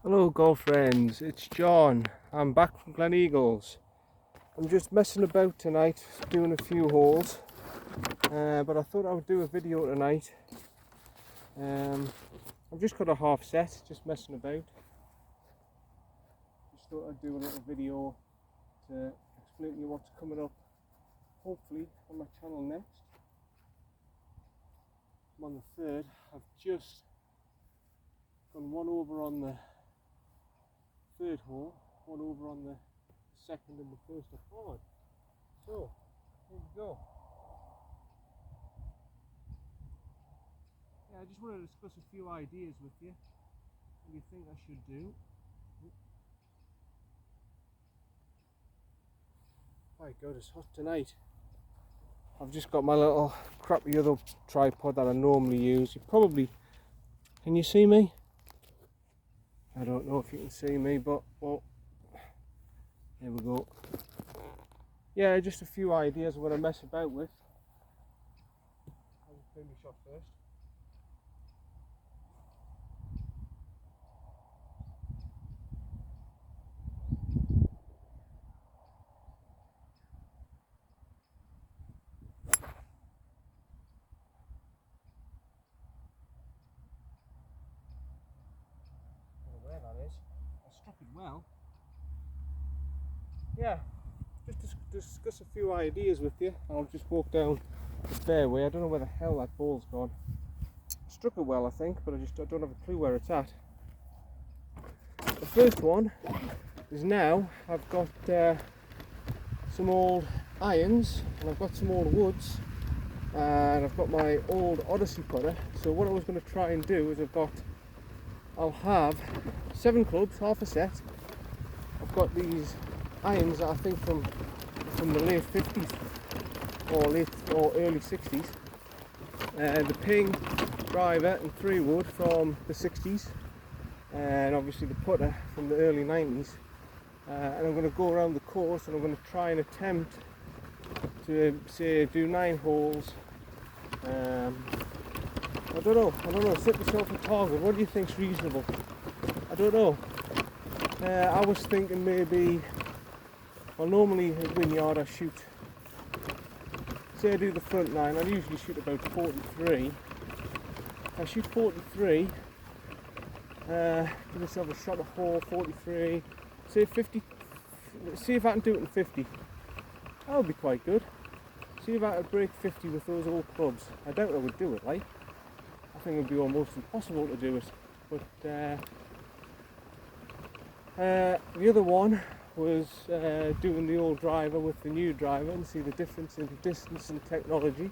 Hello golf friends, it's John. I'm back from Gleneagles. I'm just messing about tonight, doing a few holes, but I thought I would do a video tonight. I've just got a half set, just messing about. Just thought I'd do a little video to explain to you what's coming up, hopefully, on my channel next. I'm on the third. I've just gone one over on the third hole, one over on the second and the first are hard. So, here we go. Yeah, I just want to discuss a few ideas with you. What do you think I should do? My God, it's hot tonight. I've just got my little crappy other tripod that I normally use. Can you see me? I don't know if you can see me, but well, here we go. Yeah, just a few ideas of what I mess about with. I'll just clean my shot first. I don't know where that is. I struck it well. Yeah, just discuss a few ideas with you. I'll just walk down the fairway. I don't know where the hell that ball's gone. I struck it well, I think, but I don't have a clue where it's at. The first one is now I've got some old irons and I've got some old woods and I've got my old Odyssey putter. So what I was going to try and do is I'll have 7 clubs, half a set. I've got these irons that I think from the late 50s or early 60s. The Ping driver and 3 wood from the 60s, and obviously the putter from the early 90s. And I'm going to go around the course and I'm going to try and attempt to say do 9 holes. I don't know, set myself a target. What do you think's reasonable? I don't know. I was thinking maybe, well, normally at Wynyard I shoot, say I do the front 9, I usually shoot about 43. If I shoot 43, give myself a shot of hole 43, say 50, see if I can do it in 50. That would be quite good. See if I could break 50 with those old clubs. I doubt I would do it, like. I think it would be almost impossible to do it. But the other one was doing the old driver with the new driver and see the difference in distance and technology.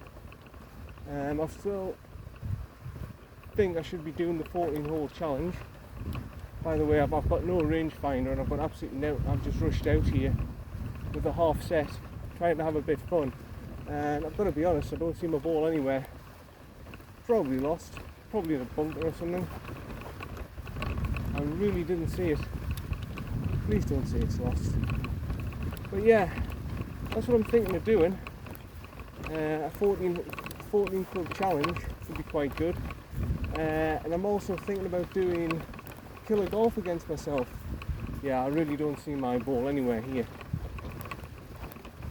I still think I should be doing the 14-hole challenge. By the way, I've got no rangefinder and I've got absolutely no. I've just rushed out here with a half set, trying to have a bit of fun. And I've got to be honest, I don't see my ball anywhere. Probably lost, probably in a bunker or something. I really didn't see it. Please don't say it's lost. But yeah, that's what I'm thinking of doing. A 14 club challenge would be quite good. And I'm also thinking about doing killer golf against myself. Yeah, I really don't see my ball anywhere here.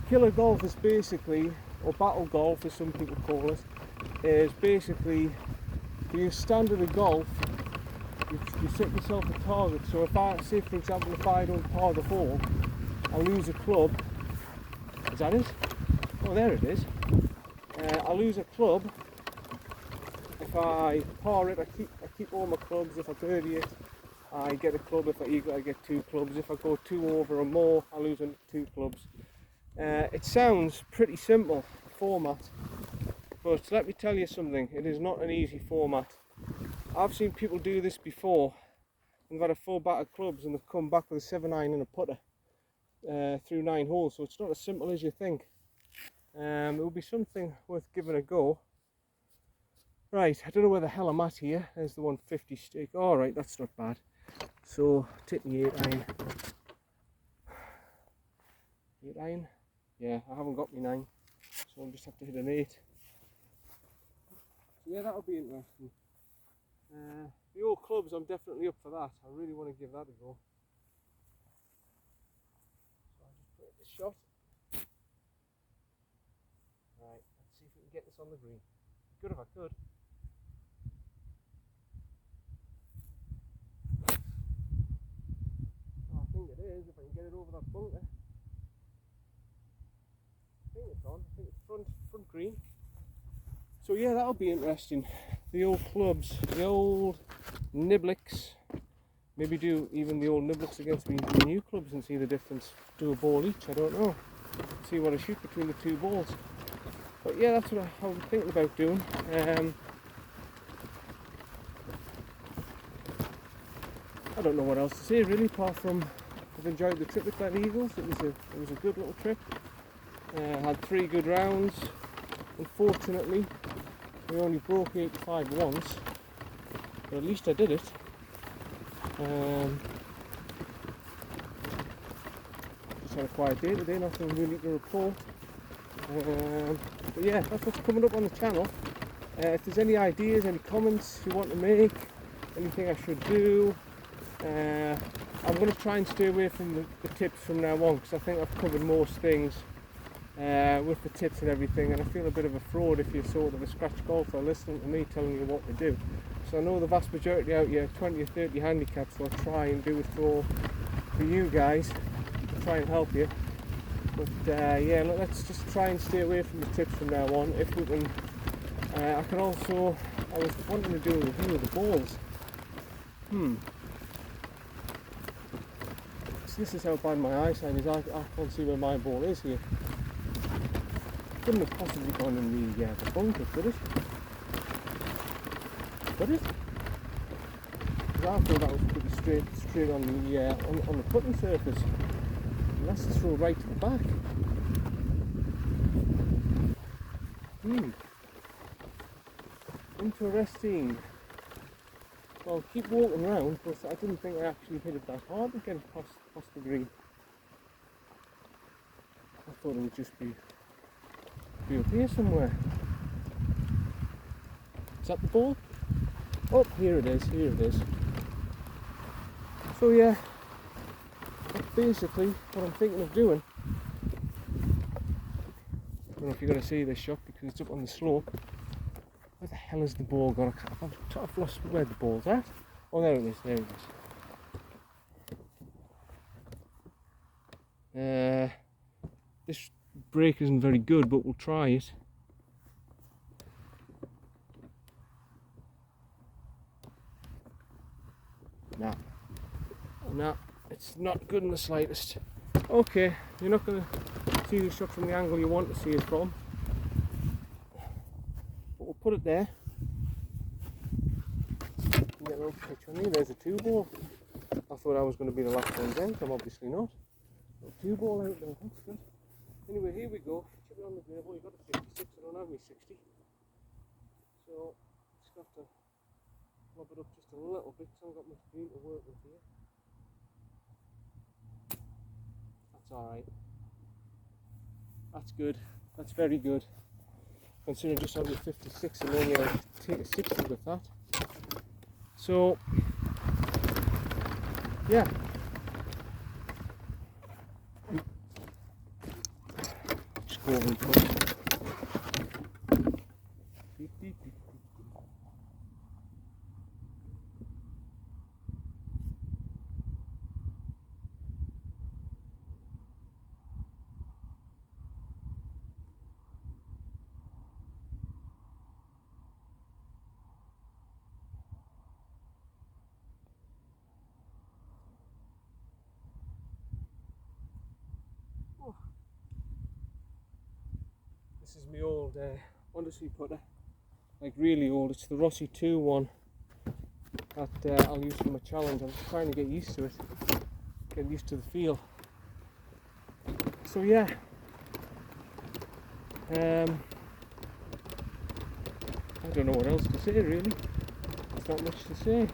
Killer golf is basically, or battle golf as some people call it, is basically your standard of golf. You set yourself a target. So if I say, for example, if I don't par the hole, I lose a club. Is that it? Oh, there it is. I lose a club. If I par it, I keep all my clubs. If I birdie it, I get a club. If I eagle, I get 2 clubs. If I go 2 over or more, I lose 2 clubs. It sounds pretty simple format, but let me tell you something. It is not an easy format. I've seen people do this before and got a full bat of clubs and they've come back with a 7-iron and a putter through 9 holes. So it's not as simple as you think. It will be something worth giving a go. Right, I don't know where the hell I'm at here. There's the 150 stick. All right, that's not bad. So take the 8-iron. 8-iron. Yeah, I haven't got my 9, so I'll just have to hit an 8. So yeah, that'll be interesting. The old clubs, I'm definitely up for that. I really want to give that a go. So I'll just put it this shot. Right, let's see if we can get this on the green. Good if I could. Oh, I think it is, if I can get it over that bunker. I think it's on. I think it's front green. So yeah, that'll be interesting. The old clubs, the old Niblicks. Maybe do even the old Niblicks against the new clubs and see the difference. Do a ball each, I don't know. See what I shoot between the two balls. But yeah, that's what I'm thinking about doing. I don't know what else to say really, apart from I've enjoyed the trip with Glen Eagles. It was a good little trip. Had 3 good rounds. Unfortunately, we only broke 85 once, but at least I did it. Just had a quiet day today, nothing really to report. But yeah, that's what's coming up on the channel. If there's any ideas, any comments you want to make, anything I should do, I'm going to try and stay away from the tips from now on, because I think I've covered most things with the tips and everything, and I feel a bit of a fraud if you're sort of a scratch golfer listening to me telling you what to do. So I know the vast majority out here 20 or 30 handicaps, so I'll try and do it for you guys to try and help you. But yeah, let's just try and stay away from the tips from now on. If we can, I was wanting to do a review of the balls. So this is how bad my eyesight is. I can't see where my ball is here. Couldn't have possibly gone in the bunker, could it? Could it? Because I thought that was pretty straight on the putting surface. And that's to throw right to the back. Interesting. Well, I'll keep walking around, but I didn't think I actually hit it that hard to get it past the green. I thought it would just be up here somewhere. Is that the ball? Oh, here it is, So yeah, that's basically what I'm thinking of doing. I don't know if you're going to see this shot because it's up on the slope. Where the hell is the ball gone? I've lost where the ball's at. Oh, there it is, this break isn't very good, but we'll try it. No, it's not good in the slightest. Okay, you're not going to see the shot from the angle you want to see it from. But we'll put it there. Get a little picture on here. There's a 2-ball. I thought I was going to be the last one then, I'm obviously not. A 2-ball out there, that's good. Anyway, here we go. Chip it on the green. I've only got a 56, I don't have me 60. So, just have to lob it up just a little bit, because I haven't got much green to work with here. That's alright. That's good. That's very good. Considering just having a 56 and only take a 60 with that. So, yeah. Just go over and put it. Beep, beep, beep. This is my old Odyssey putter, like really old. It's the Rossi 2 one that I'll use for my challenge. I'm just trying to get used to it, get used to the feel. So yeah, I don't know what else to say really. There's not much to say.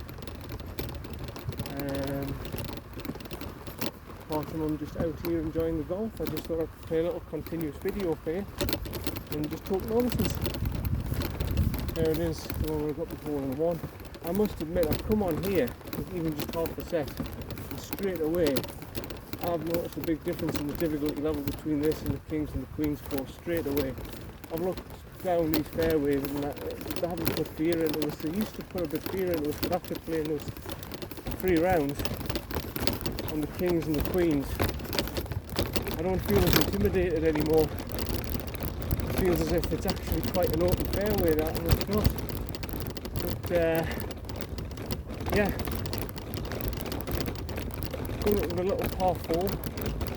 Apart from I'm just out here enjoying the golf, I just thought I'd play a little continuous video for you and just talk nonsense. There it is, the one we got before in 1. I must admit, I've come on here, even just half a set, and straight away I've noticed a big difference in the difficulty level between this and the Kings and the Queen's course straight away. I've looked down these fairways and they haven't put fear into us. They used to put a bit of fear into us, but after playing those 3 rounds on the Kings and the Queens, I don't feel as intimidated anymore. It feels as if it's actually quite an open fairway, that, and it's not. But yeah, going up with a little par 4,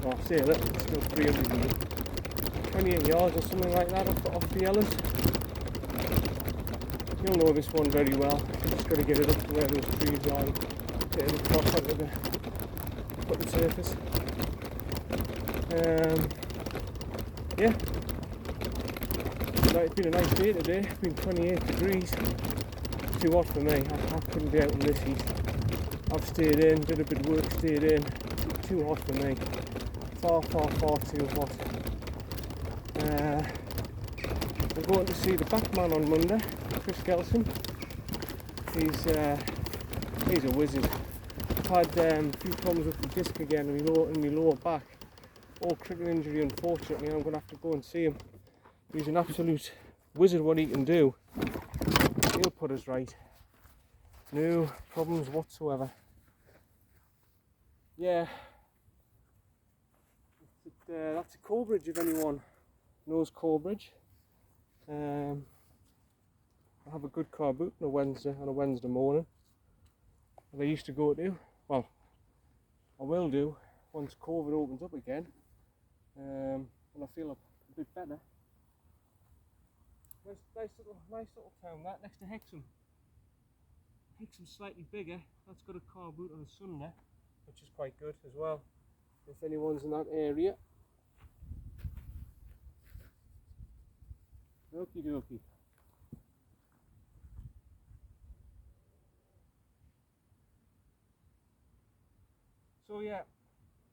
well, I say a little, it's still 328 yards or something like that off the Ellis. You'll know this one very well. You just got to get it up to where those trees are and get it across onto the putting surface. Yeah, it's been a nice day today. It's been 28 degrees. Too hot for me. I couldn't be out in this heat. I've stayed in, did a bit of work, stayed in. Too hot for me. Far too hot. I'm going to see the Batman on Monday, Chris Gelson. He's a wizard. I've had a few problems with the disc again in my lower back. All cricket injury, unfortunately. I'm going to have to go and see him. He's an absolute wizard what he can do. He'll put us right. No problems whatsoever. Yeah. That's a Corbridge if anyone knows Corbridge. I have a good car boot on a Wednesday morning. And I used to go to, well, I will do once COVID opens up again. And I feel a bit better. Nice little town that, next to Hexham. Hexham's slightly bigger. That's got a car boot on a Sunday, which is quite good as well, if anyone's in that area. Okie dokie. So yeah,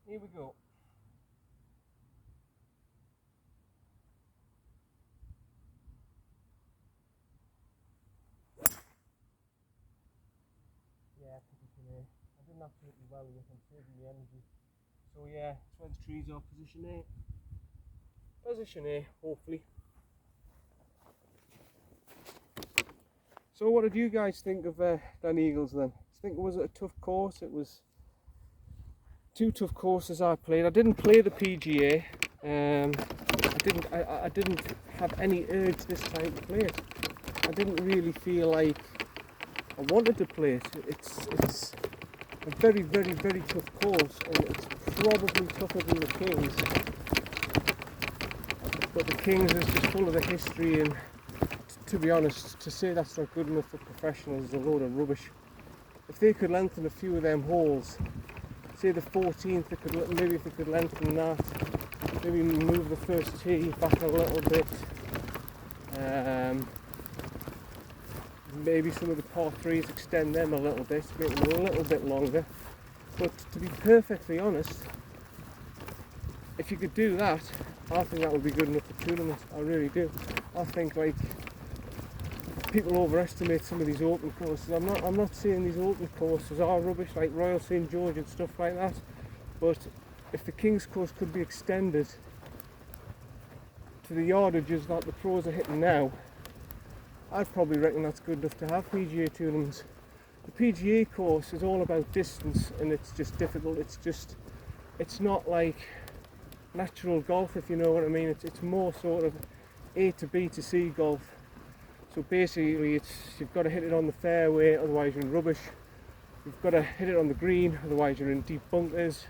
here we go. Yeah, I didn't absolutely well with it, I'm saving the energy. So yeah, that's where the trees are, position A. Position A, hopefully. So what did you guys think of Gleneagles then? I think, was it a tough course? It was 2 tough courses I played. I didn't play the PGA. I didn't have any urge this time to play it. I didn't really feel like I wanted to play it. It's a very tough course, and it's probably tougher than the Kings. But the Kings is just full of the history, and to be honest, to say that's not good enough for professionals is a load of rubbish. If they could lengthen a few of them holes, say the 14th, maybe if they could lengthen that, maybe move the first tee back a little bit. Maybe some of the par 3s, extend them a little bit, make them a little bit longer. But to be perfectly honest, if you could do that, I think that would be good enough for tournaments. I really do. I think like people overestimate some of these open courses. I'm not saying these open courses are rubbish, like Royal St George and stuff like that. But if the King's course could be extended to the yardages that the pros are hitting now, I'd probably reckon that's good enough to have PGA tournaments. The PGA course is all about distance, and it's just difficult. It's not like natural golf, if you know what I mean. It's more sort of A to B to C golf. So basically you've got to hit it on the fairway, otherwise you're in rubbish. You've got to hit it on the green, otherwise you're in deep bunkers.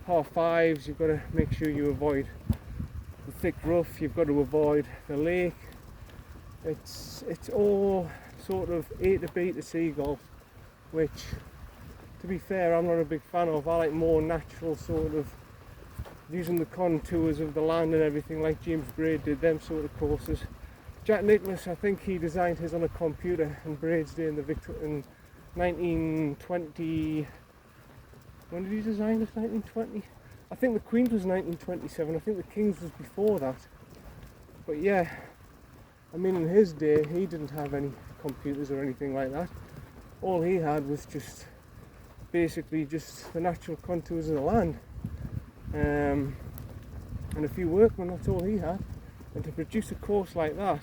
Par 5s, you've got to make sure you avoid the thick rough, you've got to avoid the lake. It's all sort of A to B to C golf, which, to be fair, I'm not a big fan of. I like more natural sort of, using the contours of the land and everything, like James Braid did, them sort of courses. Jack Nicklaus, I think he designed his on a computer in Braid's day in 1920. When did he design it? 1920? I think the Queen's was 1927. I think the King's was before that. But yeah, I mean, in his day, he didn't have any computers or anything like that. all he had was just basically just the natural contours of the land, and a few workmen. That's all he had. And to produce a course like that,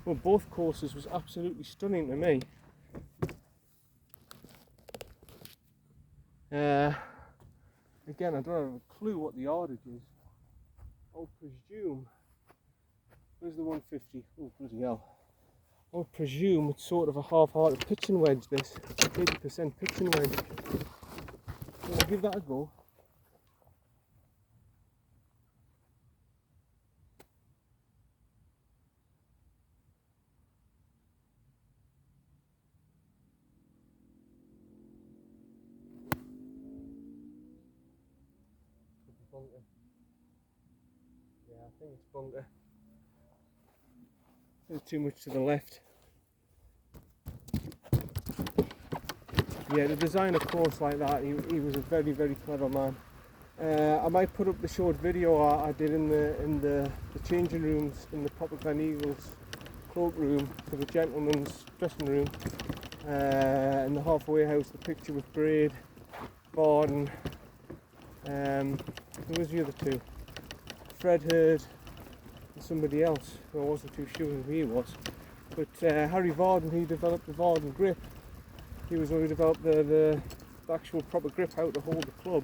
well, both courses, was absolutely stunning to me. Again, I don't have a clue what the yardage is. I'll presume, where's the 150? Oh, bloody hell. I'll presume it's sort of a half-hearted pitching wedge, this 80% pitching wedge. So I'll give that a go. Bunker. Yeah, I think it's bunker. There's too much to the left. Yeah, to design a course like that, he was a very, very clever man. I might put up the short video I did in the changing rooms in the Poplar Glen Eagles cloakroom for the gentleman's dressing room, in the halfway house. The picture with Braid, Varden, who was the other two? Fred Hurd and somebody else. I wasn't too sure who he was. But Harry Varden, he developed the Varden grip. He was the one who developed the actual proper grip, how to hold the club.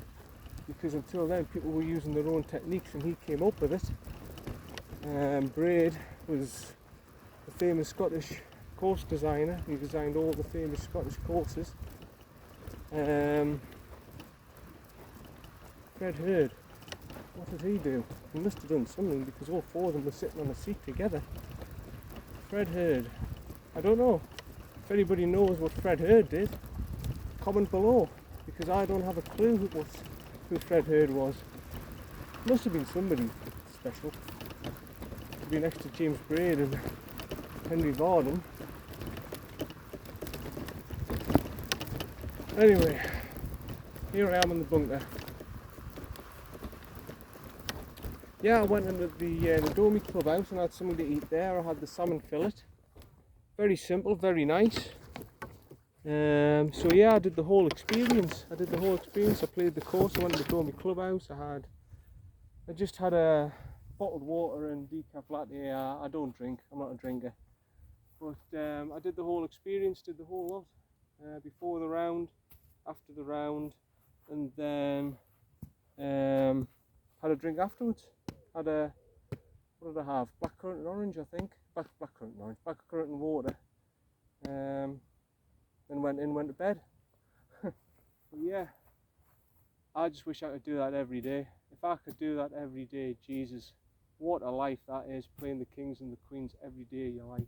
Because until then, people were using their own techniques, and he came up with it. Braid was the famous Scottish course designer. He designed all the famous Scottish courses. Fred Hurd, what did he do? He must have done something, because all four of them were sitting on a seat together. Fred Hurd, I don't know. If anybody knows what Fred Hurd did, comment below, because I don't have a clue who Fred Hurd was. Must have been somebody special to be next to James Braid and Henry Varden. Anyway, here I am in the bunker. Yeah, I went into the Domi clubhouse and had something to eat there. I had the salmon fillet. Very simple, very nice. So yeah, I did the whole experience. I played the course. I went to the Domi clubhouse. I just had a bottled water and decaf latte. I don't drink. I'm not a drinker. But I did the whole experience. Did the whole lot before the round, after the round, and then had a drink afterwards. What did I have? Blackcurrant and orange, I think. Blackcurrant and water. Then went to bed. But yeah, I just wish I could do that every day. If I could do that every day, Jesus, what a life that is, playing the kings and the queens every day of your life.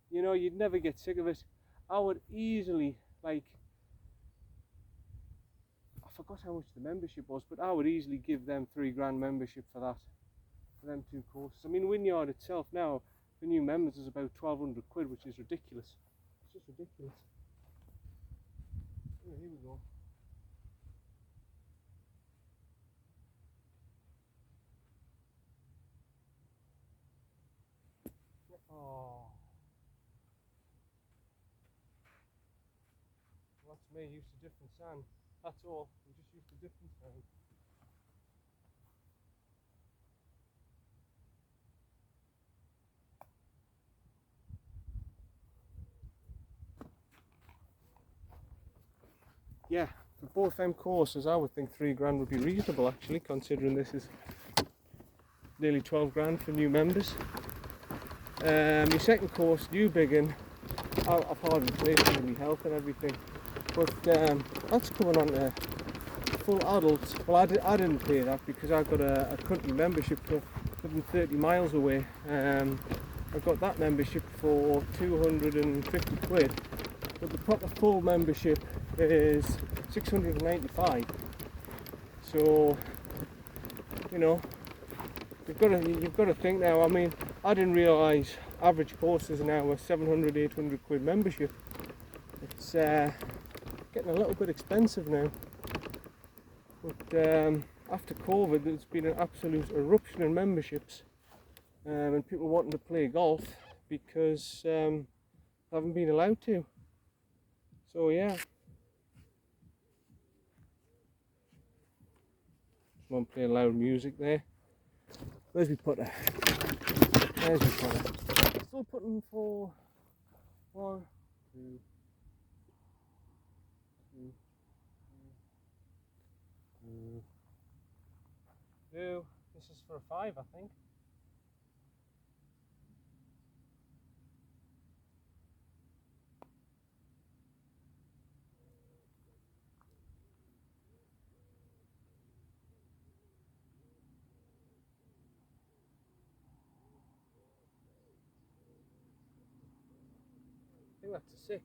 You know, you'd never get sick of it. I would easily, I forgot how much the membership was, but I would easily give them £3,000 membership for that. For them two courses. I mean, Wynyard itself now, for new members, is about 1,200 quid, which is ridiculous. It's just ridiculous. Oh, here we go. Oh. Well, that's me, used to different sand. That's all. I'm just used to different sand. Yeah, for both them courses, I would think £3,000 would be reasonable, actually, considering this is nearly £12,000 for new members. My second course, Newbiggin, I've hardly played for my health and everything, but that's coming on to full adults. Well, I didn't play that because I got a country membership for 130 miles away. I got that membership for 250 quid, but the proper full membership is 695. So, you know, you've got to think now. I mean, I didn't realise average courses now are 700, 800 quid membership. It's getting a little bit expensive now. But after COVID, there's been an absolute eruption in memberships, and people wanting to play golf because they haven't been allowed to. So yeah. Someone playing loud music there. Where's my putter? There's my putter. Still putting for 1, 2, 2, 2. This is for a 5, I think. I think that's a 6.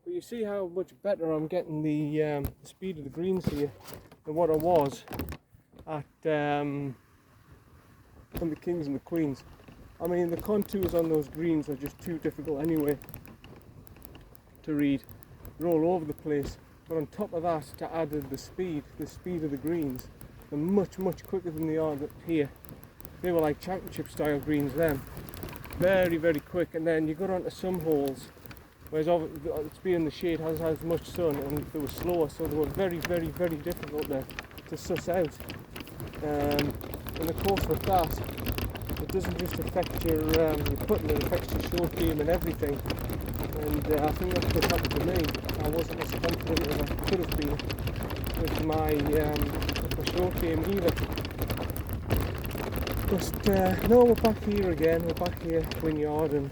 But you see how much better I'm getting the speed of the greens here than what I was at on the Kings and the Queens. I mean, the contours on those greens are just too difficult anyway to read. They're all over the place. But on top of that, to add the speed of the greens, they're much, much quicker than they are here. They were like championship style greens then. Very, very quick. And then you got onto some holes, whereas it's being in the shade, hasn't had as much sun, and they were slower, so they were very, very, very difficult to suss out. And of course with that, it doesn't just affect your putting, it affects your short game and everything. And I think that's what happened to me. I wasn't as confident as I could have been with my short game either. But no, we're back here again. We're back here at Wynyard, and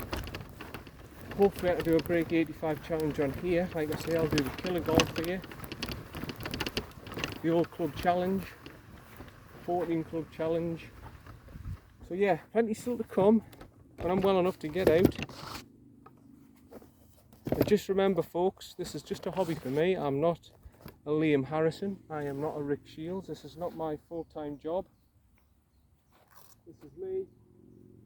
hopefully I can do a break 85 challenge on here. Like I say, I'll do the killer golf here, the old club challenge, 14 club challenge. So yeah, plenty still to come, and I'm well enough to get out. And just remember folks, this is just a hobby for me. I'm not a Liam Harrison. I am not a Rick Shields. This is not my full-time job. This is me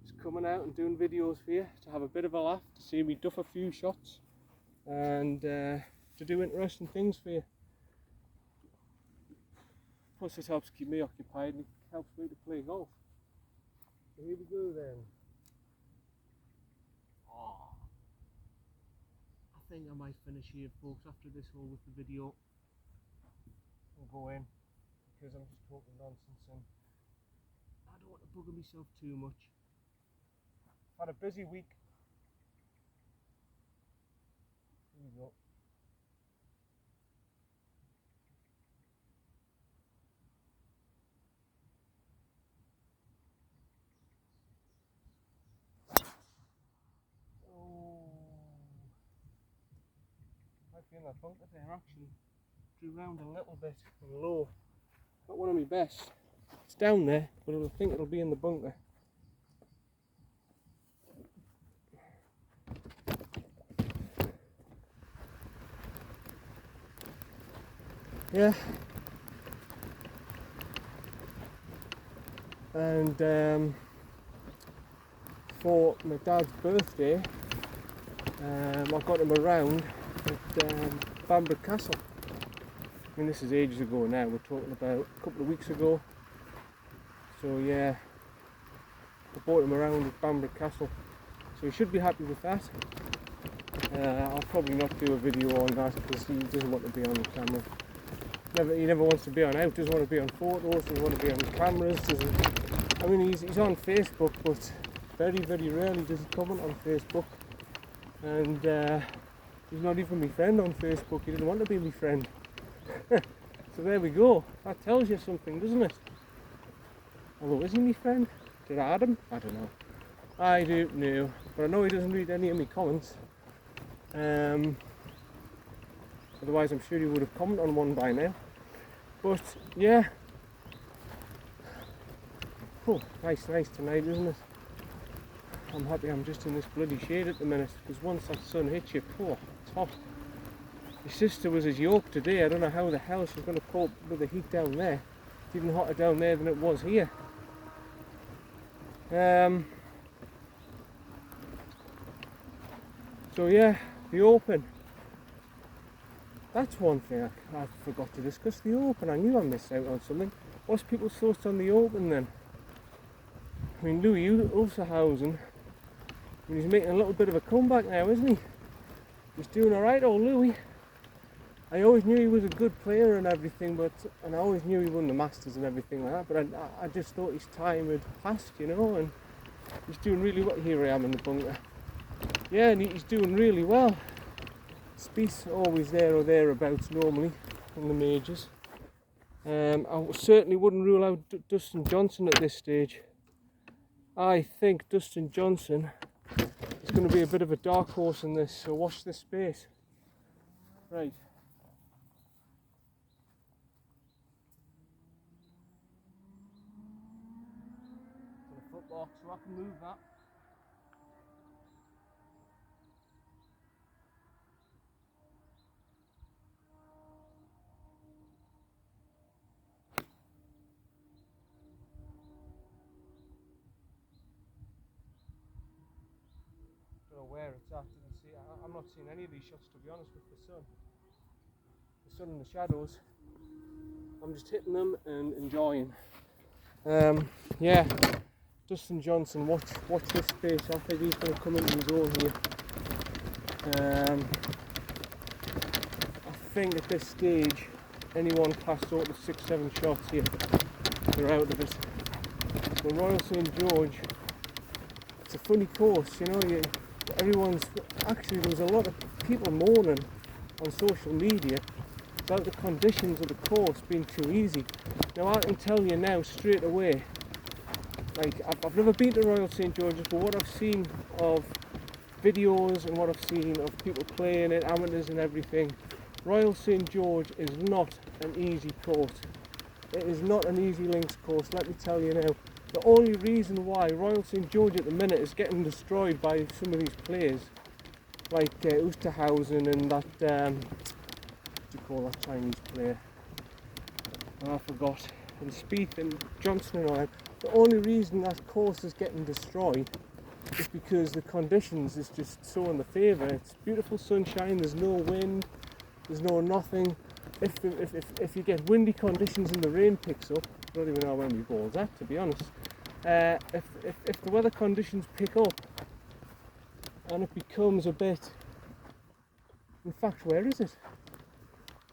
just coming out and doing videos for you to have a bit of a laugh, to see me duff a few shots, and to do interesting things for you. Plus it helps keep me occupied, and it helps me to play golf. So here we go then. Oh, I think I might finish here folks after this hole with the video. I'll go in because I'm just talking nonsense and I don't want to bugger myself too much. I've had a busy week. Here we go. I feel that bunker there actually drew round a little bit and low. Not one of my best. It's down there, but I think it'll be in the bunker. Yeah. And for my dad's birthday, I got him around at Bamburgh Castle. I mean, this is ages ago now, we're talking about a couple of weeks ago. So yeah, I brought him around at Bamburgh Castle. So he should be happy with that. I'll probably not do a video on that because he doesn't want to be on the camera. He never wants to be on out, doesn't want to be on photos, doesn't want to be on cameras. I mean, he's on Facebook, but very, very rarely does he comment on Facebook. And he's not even my friend on Facebook. He didn't want to be my friend. So there we go. That tells you something, doesn't it? Although, is he my friend? Did I add him? I don't know. I don't know. But I know he doesn't read any of my comments. Otherwise, I'm sure he would have commented on one by now. But yeah. Oh, nice tonight, isn't it? I'm happy I'm just in this bloody shade at the minute, because once that sun hits you, oh, it's hot. My sister was as yoked today. I don't know how the hell she's going to cope with the heat down there. It's even hotter down there than it was here. So yeah, the Open. That's one thing I forgot to discuss, the Open. I knew I missed out on something. What's people's thoughts on the Open then? I mean, Louis Oosthuizen, I mean, he's making a little bit of a comeback now, isn't he? He's doing alright, old Louis. I always knew he was a good player and everything, and I always knew he won the Masters and everything like that, but I just thought his time had passed, you know, and he's doing really well. Here I am in the bunker. Yeah, and he's doing really well. Spieth's always there or thereabouts normally in the majors. I certainly wouldn't rule out Dustin Johnson at this stage. I think Dustin Johnson is going to be a bit of a dark horse in this, so watch this space. Right. To the footbox, so I can move that. Don't know where it's at, didn't see. I'm not seeing any of these shots, to be honest, with the sun. The sun and the shadows. I'm just hitting them and enjoying. Yeah, Dustin Johnson, watch this space. I think he's going to come into his own here. I think at this stage, anyone past sort of 6-7 shots here, they're out of it. The Royal St George, it's a funny course, you know. Actually, there was a lot of people moaning on social media about the conditions of the course being too easy. Now I can tell you now straight away, like I've never been to Royal St George's, but what I've seen of videos and what I've seen of people playing it, amateurs and everything, Royal St George is not an easy course. It is not an easy links course, let me tell you now. The only reason why Royal St George at the minute is getting destroyed by some of these players, like Oosthuizen and that, what do you call that Chinese player? I forgot. And Spieth and Johnson and all that. The only reason that course is getting destroyed is because the conditions is just so in the favour. It's beautiful sunshine, there's no wind, there's no nothing. If you get windy conditions and the rain picks up, I don't even know when we balls at, to be honest. If the weather conditions pick up and it becomes a bit, in fact, where is it?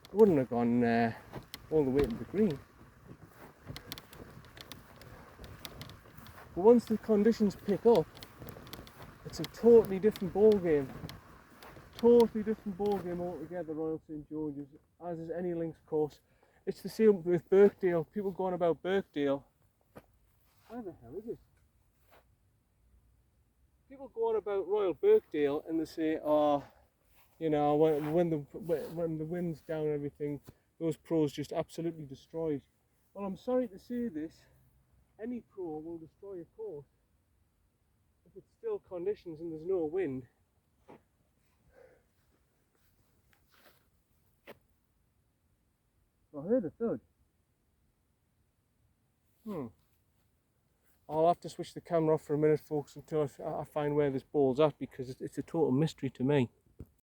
It wouldn't have gone all the way to the green. But once the conditions pick up, it's a totally different ball game. Totally different ball game altogether, Royal St George's, as is any links course. It's the same with Birkdale. People going about Birkdale. Where the hell is it? People going about Royal Birkdale and they say, oh, you know, when the wind's down and everything, those pros just absolutely destroyed. Well, I'm sorry to say this, any pro will destroy a course if it's still conditions and there's no wind. I heard a thud. I'll have to switch the camera off for a minute, folks, until I find where this ball's at, because it's a total mystery to me.